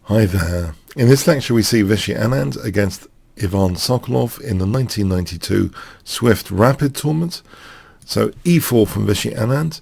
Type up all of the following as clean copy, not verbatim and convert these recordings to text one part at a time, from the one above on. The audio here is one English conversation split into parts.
Hi there. In this lecture we see Vishy Anand against Ivan Sokolov in the 1992 Swift Rapid tournament. So e4 from Vishy Anand.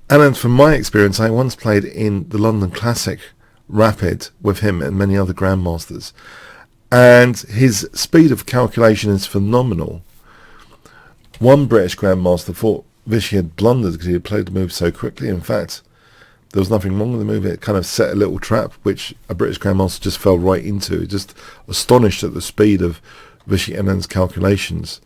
Anand, from my experience, I once played in the London Classic Rapid with him and many other grandmasters. And his speed of calculation is phenomenal. One British grandmaster thought Vishy had blundered because he had played the move so quickly. In fact, there was nothing wrong with the move. It kind of set a little trap, which a British grandmaster just fell right into. Just astonished at the speed of Vishy Anand's calculations.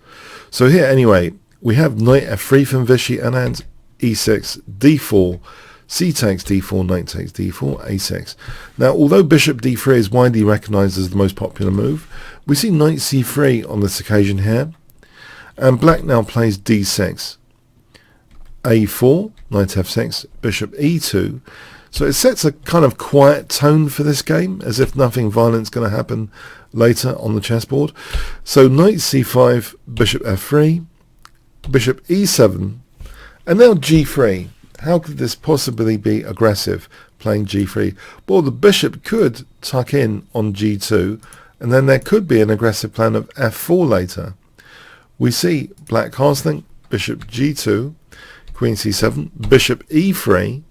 So here, anyway, we have knight f3 from Vishy Anand, e6, d4, c takes d4, knight takes d4, a6. Now, although bishop d3 is widely recognized as the most popular move, we see knight c3 on this occasion here. And black now plays d6. a4, knight f6, bishop e2. So it sets a kind of quiet tone for this game, as if nothing violent's going to happen later on the chessboard. So knight c5, bishop f3, bishop e7, and now g3. How could this possibly be aggressive, playing g3? Well, the bishop could tuck in on g2, and then there could be an aggressive plan of f4 later. We see black castling, bishop g2, queen c7, bishop e3,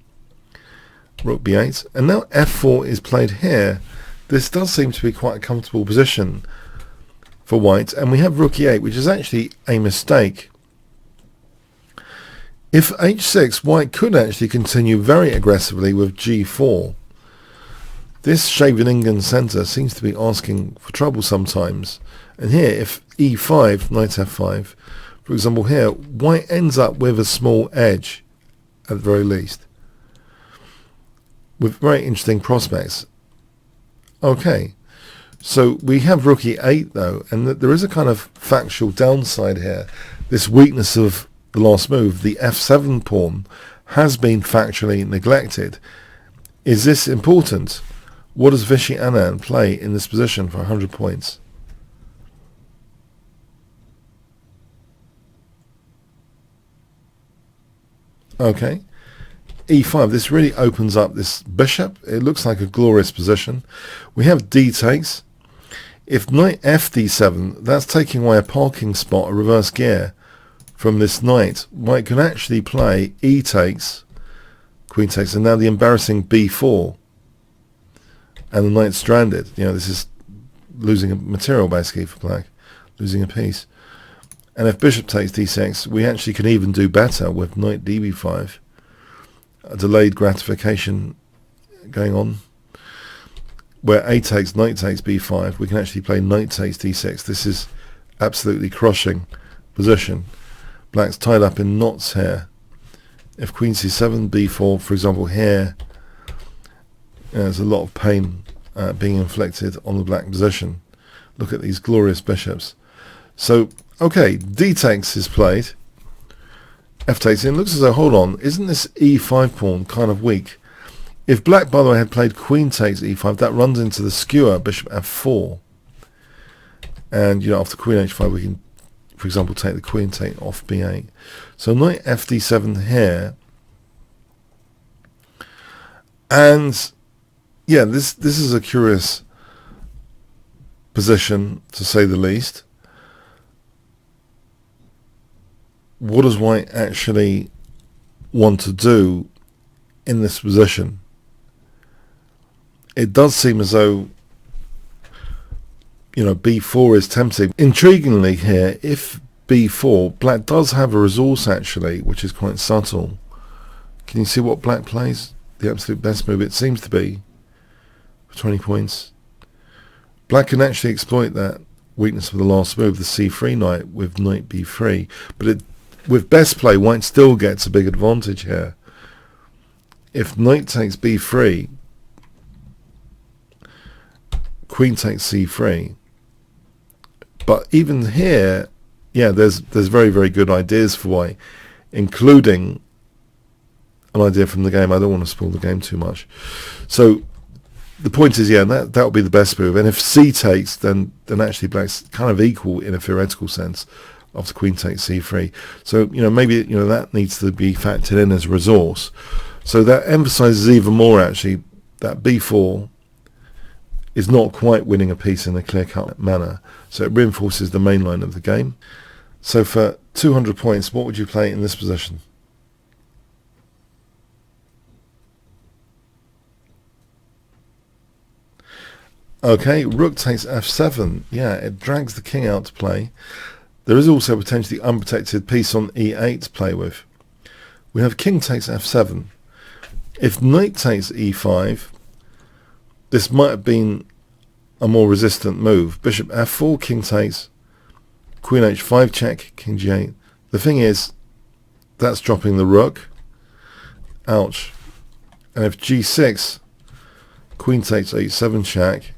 rook b8, and now f4 is played here. This does seem to be quite a comfortable position for white, and we have rook e8, which is actually a mistake. If h6, white could actually continue very aggressively with g4. This Scheveningen centre seems to be asking for trouble sometimes. And here, if e5, knight f5, for example here, white ends up with a small edge, at the very least, with very interesting prospects. Okay, so we have rook e8 though, and there is a kind of factual downside here. This weakness of the last move, the f7 pawn, has been factually neglected. Is this important? What does Vishy Anand play in this position for 100 points? Okay, e5, this really opens up this bishop. It looks like a glorious position. We have d takes. If knight f d7, that's taking away a parking spot, a reverse gear from this knight. White can actually play e takes, queen takes, and now the embarrassing b4. And the knight's stranded. You know, this is losing a material basically for black, losing a piece. And if bishop takes d6, we actually can even do better with knight db5. A delayed gratification going on. Where a takes, knight takes b5, we can actually play knight takes d6. This is absolutely crushing position. Black's tied up in knots here. If queen c7, b4, for example here, there's a lot of pain being inflicted on the black position. Look at these glorious bishops. So, okay, d takes is played. F takes in. Looks as though, hold on, isn't this e5 pawn kind of weak? If black, by the way, had played queen takes e5, that runs into the skewer, bishop f4. And, you know, after queen h5, we can, for example, take the queen take off b8. So knight f d7 here. And, yeah, this is a curious position, to say the least. What does white actually want to do in this position? It does seem as though, you know, b4 is tempting. Intriguingly here, if b4, black does have a resource actually, which is quite subtle. Can you see what black plays? The absolute best move, it seems to be, for 20 points. Black can actually exploit that weakness of the last move, the c3 knight, with knight b3. But with best play, white still gets a big advantage here. If knight takes b3, queen takes c3. But even here, yeah, there's very, very good ideas for white, including an idea from the game. I don't want to spoil the game too much. So the point is, yeah, that will be the best move. And if c takes, then actually black's kind of equal in a theoretical sense after queen takes c3. So, you know, maybe, you know, that needs to be factored in as a resource. So that emphasizes even more actually that b4 is not quite winning a piece in a clear-cut manner. So it reinforces the main line of the game. So for 200 points, what would you play in this position? Okay, rook takes f7. Yeah, it drags the king out to play. There is also potentially unprotected piece on e8 to play with. We have king takes f7. If knight takes e5, this might have been a more resistant move. Bishop f4, king takes, queen h5 check, king g8. The thing is, that's dropping the rook. Ouch. And if g6, queen takes h7 check,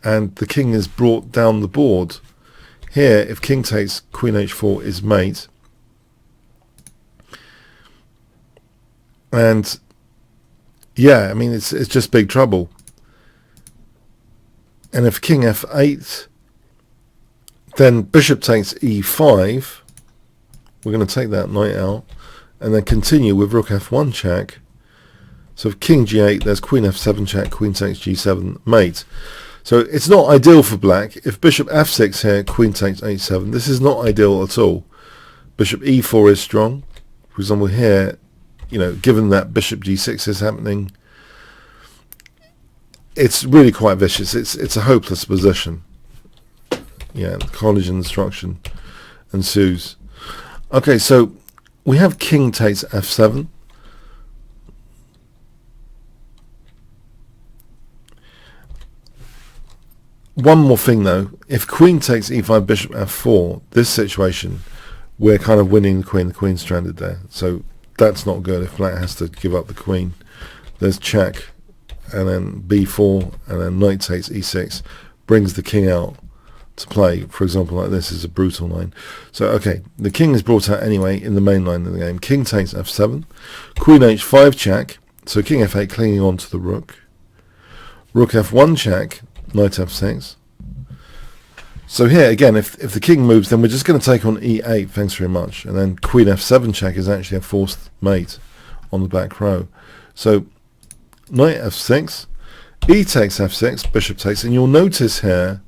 and the king is brought down the board. Here, if king takes, queen h4 is mate. And yeah, I mean, it's just big trouble. And if king f8, then bishop takes e5. We're going to take that knight out and then continue with rook f1 check. So if king g8, there's queen f7 check, queen takes g7, mate. So it's not ideal for black. If bishop f6 here, queen takes h7, this is not ideal at all. Bishop e4 is strong. For example, here, you know, given that bishop g6 is happening, it's really quite vicious. It's a hopeless position. Yeah, college instruction ensues. Okay, so we have king takes f7. One more thing though, if queen takes e5, bishop f4, this situation, we're kind of winning the queen's stranded there. So that's not good if black has to give up the queen. There's check, and then b4, and then knight takes e6, brings the king out to play. For example, like this is a brutal line. So okay, the king is brought out anyway in the main line of the game. King takes f7, queen h5 check, so king f8 clinging on to the rook. Rook f1 check, knight f6. So here again, if the king moves, then we're just going to take on e8, thanks very much, and then queen f7 check is actually a forced mate on the back row. So knight f6, e takes f6, bishop takes, and you'll notice here,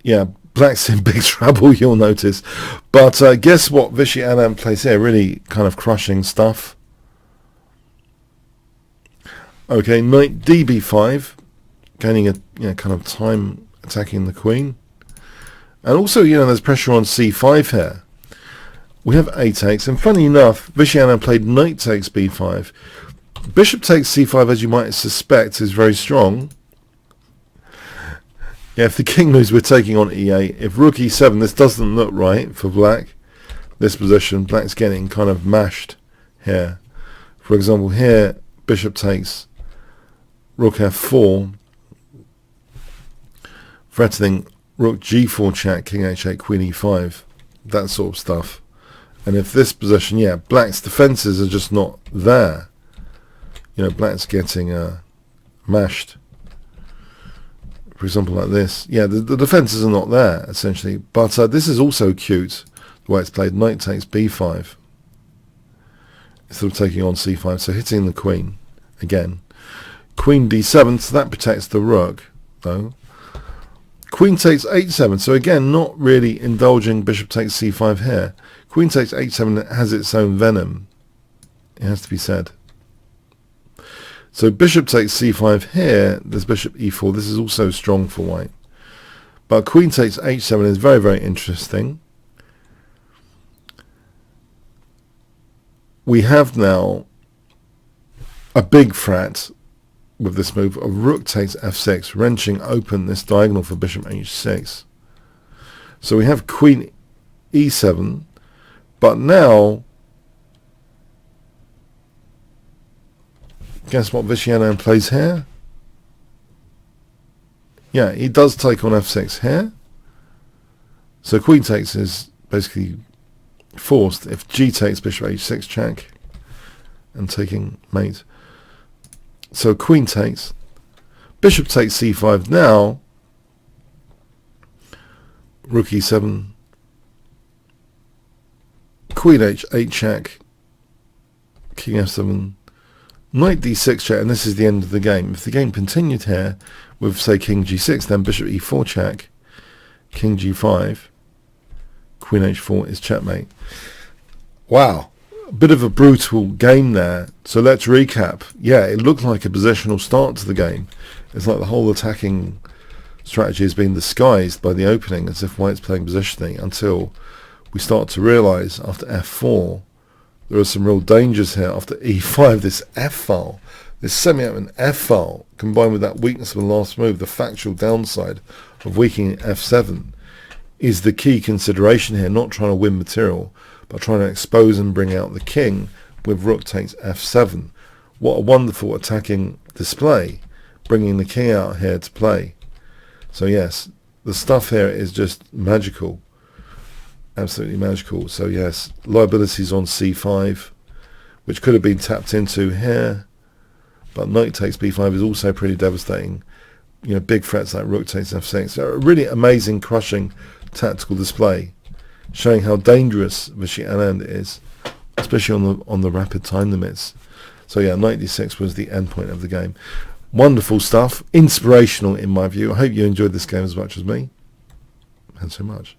yeah, black's in big trouble, you'll notice. But guess what Vishy Anand plays here? Really kind of crushing stuff. Okay, knight db5, gaining a kind of time attacking the queen. And also, there's pressure on c5 here. We have a takes, and funny enough, Vishy Anand played knight takes b5. Bishop takes c5, as you might suspect, is very strong. Yeah, if the king moves, we're taking on e8. If rook e7, this doesn't look right for black. This position, black's getting kind of mashed here. For example, here, bishop takes, rook f4, threatening rook g4 check, king h8, queen e5, that sort of stuff. And if this position, yeah, black's defenses are just not there. Black's getting mashed. For example, like this. Yeah, the defenses are not there, essentially. But this is also cute, the way it's played. Knight takes b5 instead of taking on c5. So hitting the queen again. Queen d7, so that protects the rook, though. Queen takes h7, so again, not really indulging bishop takes c5 here. Queen takes h7 has its own venom, it has to be said. So bishop takes c5 here, there's bishop e4, this is also strong for white. But queen takes h7 is very, very interesting. We have now a big threat with this move of rook takes f6, wrenching open this diagonal for bishop h6. So we have queen e7, but now, guess what Vishy Anand plays here? Yeah, he does take on f6 here. So queen takes is basically forced if g takes bishop h6 check and taking mate. So queen takes, bishop takes c5 now, rook e7, queen h8 check, king f7, Knight d6 check, and this is the end of the game. If the game continued here with, say, king g6, then bishop e4 check, king g5, queen h4 is checkmate. Wow, a bit of a brutal game there. So let's recap. Yeah, it looked like a positional start to the game. It's like the whole attacking strategy has been disguised by the opening as if white's playing positioning, until we start to realise after f4 there are some real dangers here. After e5, this f-file, this semi-open f-file, combined with that weakness of the last move, the factual downside of weakening f7, is the key consideration here. Not trying to win material, but trying to expose and bring out the king with rook takes f7. What a wonderful attacking display, bringing the king out here to play. So yes, the stuff here is just magical. Absolutely magical. So yes, liabilities on c5, which could have been tapped into here, but knight takes b5 is also pretty devastating. You know, big threats like rook takes f6. So a really amazing, crushing tactical display, showing how dangerous Vishy Anand is, especially on the rapid time limits. So yeah, knight d6 was the end point of the game. Wonderful stuff, inspirational in my view. I hope you enjoyed this game as much as me. Thanks so much.